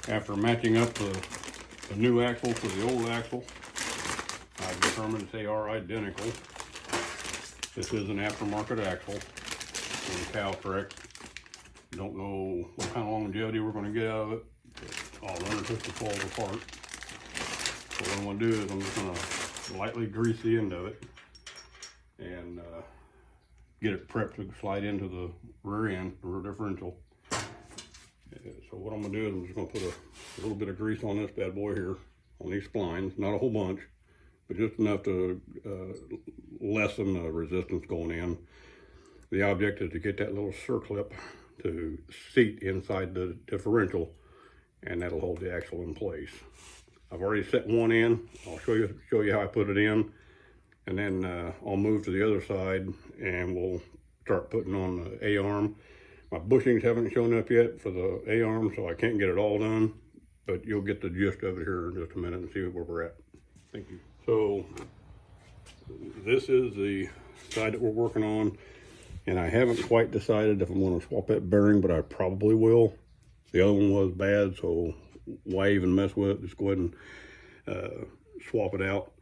After matching up the new axle to the old axle, I've determined they are identical. This is an aftermarket axle from Caltrek. Don't know what kind of longevity we're going to get out of it. I'll run it just to fall apart. So what I'm going to do is I'm just going to lightly grease the end of it and get it prepped to slide into the rear end, the rear differential. So what I'm going to do is I'm just going to put a little bit of grease on this bad boy here, on these splines, not a whole bunch, but just enough to lessen the resistance going in. The object is to get that little circlip to seat inside the differential, and that'll hold the axle in place. I've already set one in. I'll show you how I put it in, and then I'll move to the other side and we'll start putting on the A-arm. My bushings haven't shown up yet for the A-arm, so I can't get it all done, but you'll get the gist of it here in just a minute and see where we're at. Thank you. So this is the side that we're working on, and I haven't quite decided if I'm going to swap that bearing, but I probably will. The other one was bad, so why even mess with it? Just go ahead and swap it out.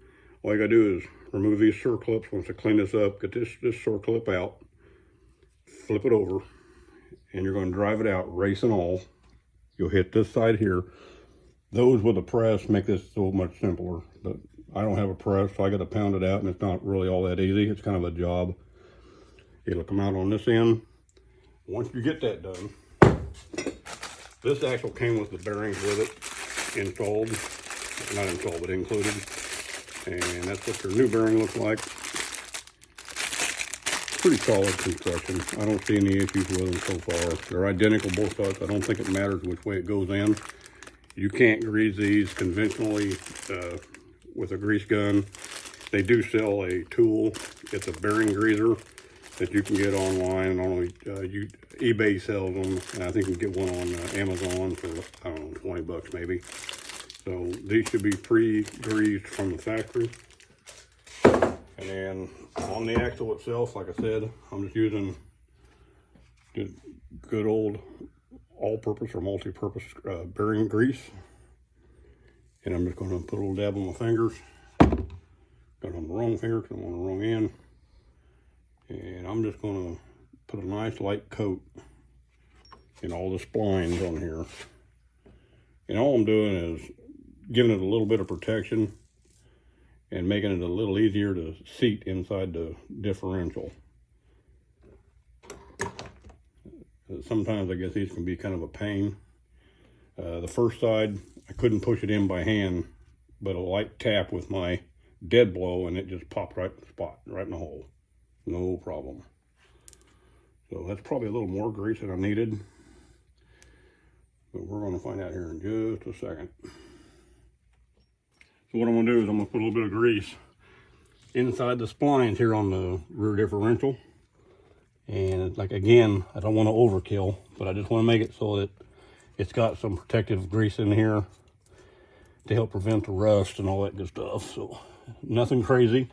All you gotta do is remove these circlips. Once I clean this up, get this circlip out, flip it over, and you're going to drive it out, race and all. You'll hit this side here. Those with a press make this so much simpler, but I don't have a press, so I got to pound it out, and it's not really all that easy. It's kind of a job. It'll come out on this end. Once you get that done, this axle came with the bearings with it installed, not installed, but included, and that's what your new bearing looks like. Pretty solid construction. I don't see any issues with them so far. They're identical both sides. I don't think it matters which way it goes in. You can't grease these conventionally with a grease gun. They do sell a tool. It's a bearing greaser that you can get online. eBay sells them, and I think you can get one on Amazon for, I don't know, 20 bucks maybe. So these should be pre-greased from the factory. And then on the axle itself, like I said, I'm just using good old all-purpose or multi-purpose bearing grease. And I'm just going to put a little dab on my fingers. Got it on the wrong finger because I'm on the wrong end. And I'm just going to put a nice light coat in all the splines on here. And all I'm doing is giving it a little bit of protection and making it a little easier to seat inside the differential. Sometimes I guess these can be kind of a pain. The first side, I couldn't push it in by hand, but a light tap with my dead blow and it just popped right in the spot, right in the hole. No problem. So that's probably a little more grease than I needed, but we're going to find out here in just a second. So what I'm going to do is I'm going to put a little bit of grease inside the splines here on the rear differential. And like, again, I don't want to overkill, but I just want to make it so that it's got some protective grease in here to help prevent the rust and all that good stuff. So nothing crazy,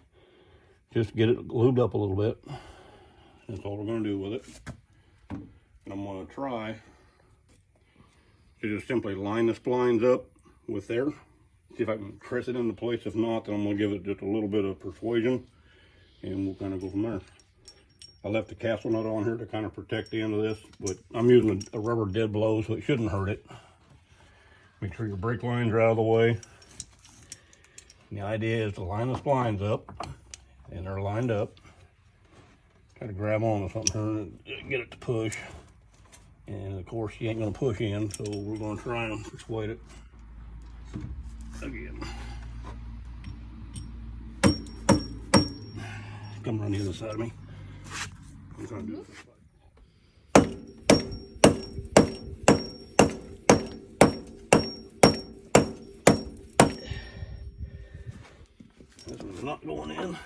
just get it lubed up a little bit. That's all we're going to do with it. And I'm going to try to just simply line the splines up with there. See if I can press it into place. If not, then I'm going to give it just a little bit of persuasion, and we'll kind of go from there. I left the castle nut on here to kind of protect the end of this, but I'm using a rubber dead blow, so it shouldn't hurt it. Make sure your brake lines are out of the way. And the idea is to line the splines up, and they're lined up. Try to grab on to something here and get it to push. And of course, you ain't going to push in, so we're going to try and persuade it again. Come around the other side of me. I'm trying to do it this way. This one's not going in.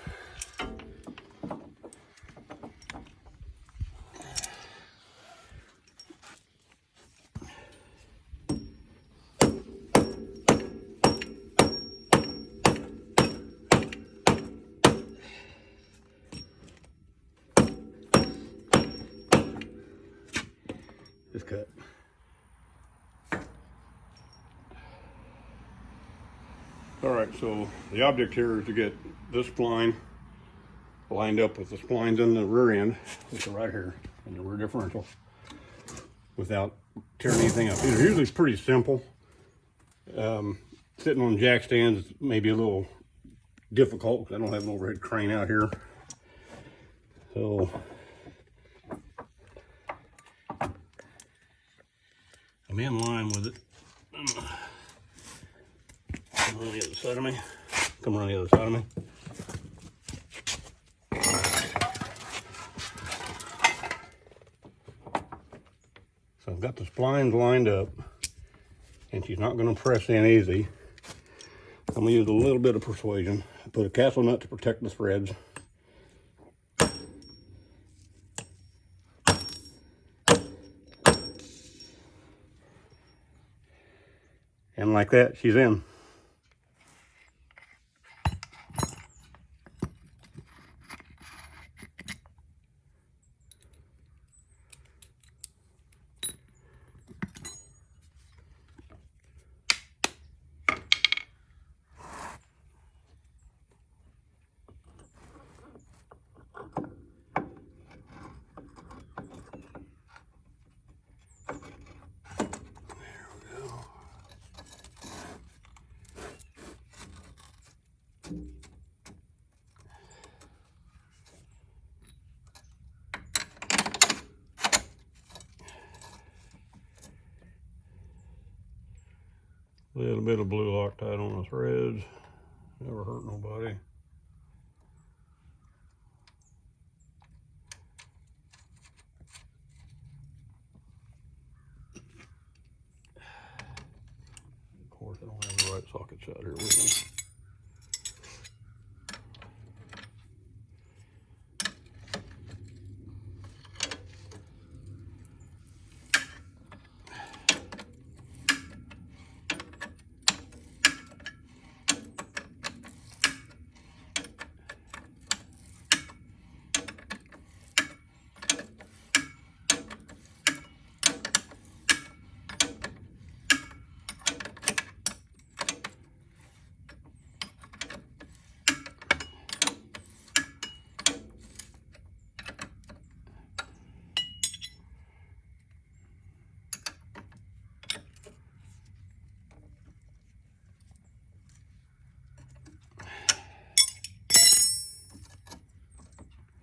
Just cut. All right, so the object here is to get this spline lined up with the splines in the rear end, which are right here in the rear differential, without tearing anything up. These are usually pretty simple. Sitting on jack stands may be a little difficult because I don't have an overhead crane out here. So I'm in line with it. Come around the other side of me. Come around the other side of me. So I've got the splines lined up, and she's not going to press in easy. I'm going to use a little bit of persuasion. I put a castle nut to protect the threads. And like that, she's in. A little bit of blue Loctite on the threads. Never hurt nobody. Of course, I don't have the right sockets out here with me.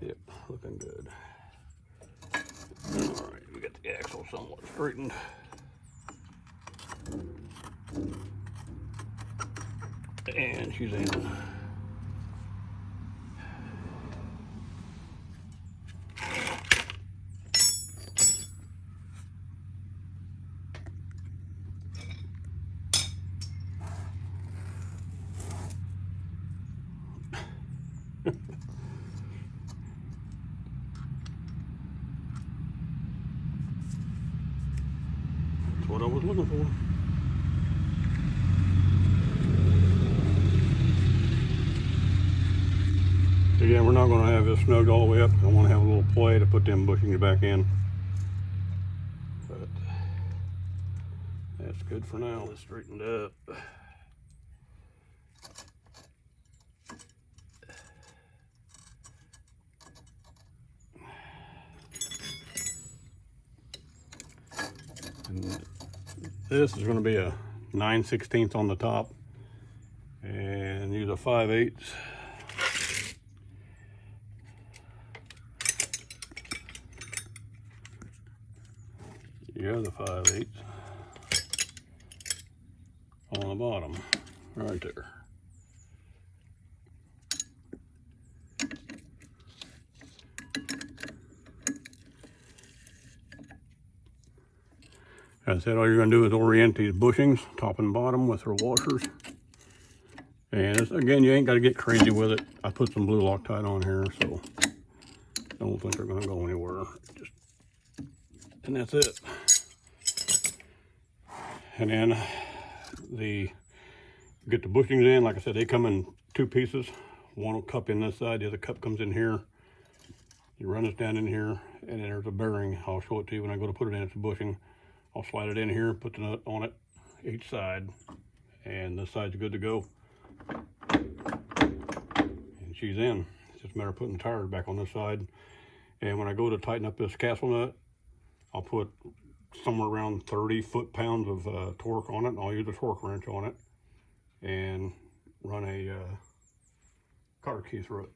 Yep, looking good. All right, we got the axle somewhat straightened. And she's in. That's what I was looking for. Again, we're not going to have this snugged all the way up. I want to have a little play to put them bushings back in. But that's good for now. It's straightened up. And this is going to be a 9/16 on the top, and use a 5/8. Yeah, the 5/8 on the bottom, right there. As I said, all you're going to do is orient these bushings, top and bottom, with her washers. And again, you ain't got to get crazy with it. I put some blue Loctite on here, so I don't think they're going to go anywhere. And that's it. And then get the bushings in. Like I said, they come in two pieces. One will cup in this side, the other cup comes in here. You run this down in here, and then there's a bearing. I'll show it to you when I go to put it in. It's a bushing. I'll slide it in here, put the nut on it, each side, and this side's good to go. she's in. It's just a matter of putting the tires back on this side. And when I go to tighten up this castle nut, I'll put somewhere around 30 foot-pounds of torque on it, and I'll use a torque wrench on it and run a cotter key through it.